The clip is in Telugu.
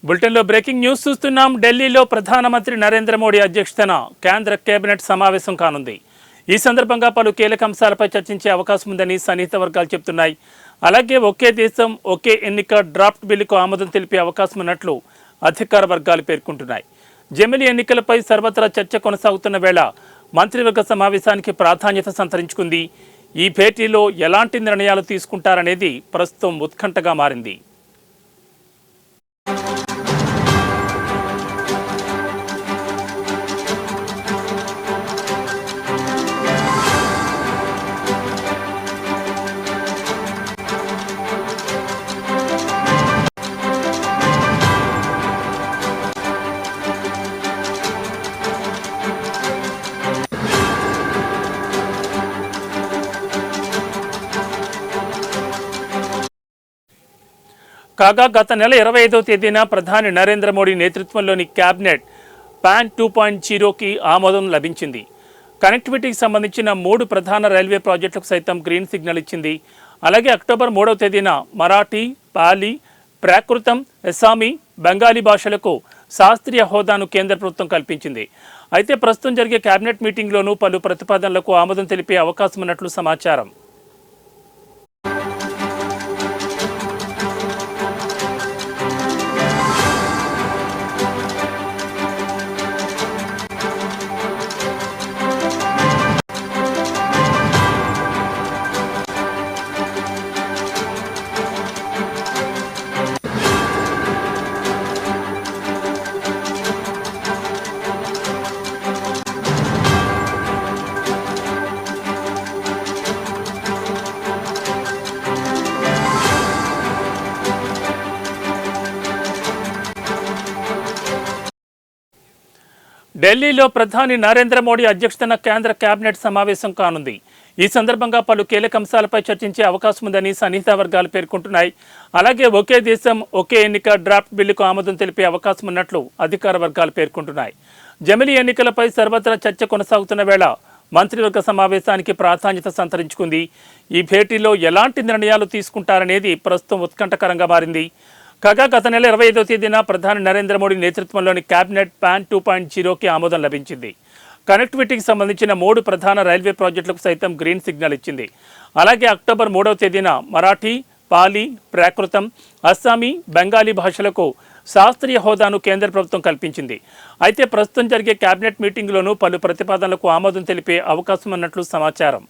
బులెటిన్లో బ్రేకింగ్ న్యూస్ చూస్తున్నాం. ఢిల్లీలో ప్రధానమంత్రి నరేంద్ర మోడీ అధ్యక్షతన కేంద్ర కేబినెట్ సమావేశం కానుంది. ఈ సందర్భంగా పలు కీలక అంశాలపై చర్చించే అవకాశం ఉందని సన్నిహిత వర్గాలు చెబుతున్నాయి. అలాగే ఒకే దేశం ఒకే ఎన్నిక డ్రాఫ్ట్ బిల్లుకు ఆమోదం తెలిపే అవకాశం ఉన్నట్లు అధికార వర్గాలు పేర్కొంటున్నాయి. జమిలీ ఎన్నికలపై సర్వత్రా చర్చ కొనసాగుతున్న వేళ మంత్రివర్గ సమావేశానికి ప్రాధాన్యత సంతరించుకుంది. ఈ భేటీలో ఎలాంటి నిర్ణయాలు తీసుకుంటారనేది ప్రస్తుతం ఉత్కంఠగా మారింది. కాగా గత నెల 25వ తేదీన ప్రధాని నరేంద్ర మోడీ నేతృత్వంలోని క్యాబినెట్ పాన్ 2.0కి ఆమోదం లభించింది. కనెక్టివిటీకి సంబంధించిన 3 ప్రధాన రైల్వే ప్రాజెక్టులకు సైతం గ్రీన్ సిగ్నల్ ఇచ్చింది. అలాగే అక్టోబర్ 3వ తేదీన మరాఠీ, పాలీ, ప్రాకృతం, అస్సామీ, బెంగాలీ భాషలకు శాస్త్రీయ హోదాను కేంద్ర ప్రభుత్వం కల్పించింది. అయితే ప్రస్తుతం జరిగే కేబినెట్ మీటింగ్లోనూ పలు ప్రతిపాదనలకు ఆమోదం తెలిపే అవకాశం ఉన్నట్లు సమాచారం. ఢిల్లీలో ప్రధాని నరేంద్ర మోడీ అధ్యక్షతన కేంద్ర కేబినెట్ సమావేశం కానుంది. ఈ సందర్భంగా పలు కీలక అంశాలపై చర్చించే అవకాశం ఉందని సన్నిహిత వర్గాలు పేర్కొంటున్నాయి. అలాగే ఒకే దేశం ఒకే ఎన్నిక డ్రాఫ్ట్ బిల్లుకు ఆమోదం తెలిపే అవకాశం ఉన్నట్లు అధికార వర్గాలు పేర్కొంటున్నాయి. జమిలీ ఎన్నికలపై సర్వత్రా చర్చ కొనసాగుతున్న వేళ మంత్రివర్గ సమావేశానికి ప్రాధాన్యత సంతరించుకుంది. ఈ భేటీలో ఎలాంటి నిర్ణయాలు తీసుకుంటారనేది ప్రస్తుతం ఉత్కంఠకరంగా మారింది. కాగా గత నెల 25వ తేదీన ప్రధాని నరేంద్ర మోడీ నేతృత్వంలోని కేబినెట్ పాన్ 2.0కి ఆమోదం లభించింది. కనెక్టివిటీకి సంబంధించిన 3 ప్రధాన రైల్వే ప్రాజెక్టులకు సైతం గ్రీన్ సిగ్నల్ ఇచ్చింది. అలాగే అక్టోబర్ 3వ తేదీన మరాఠీ, పాలీ, ప్రాకృతం, అస్సామీ, బెంగాలీ భాషలకు శాస్త్రీయ హోదాను కేంద్ర ప్రభుత్వం కల్పించింది. అయితే ప్రస్తుతం జరిగే కేబినెట్ మీటింగ్లోనూ పలు ప్రతిపాదనలకు ఆమోదం తెలిపే అవకాశం ఉన్నట్లు సమాచారం.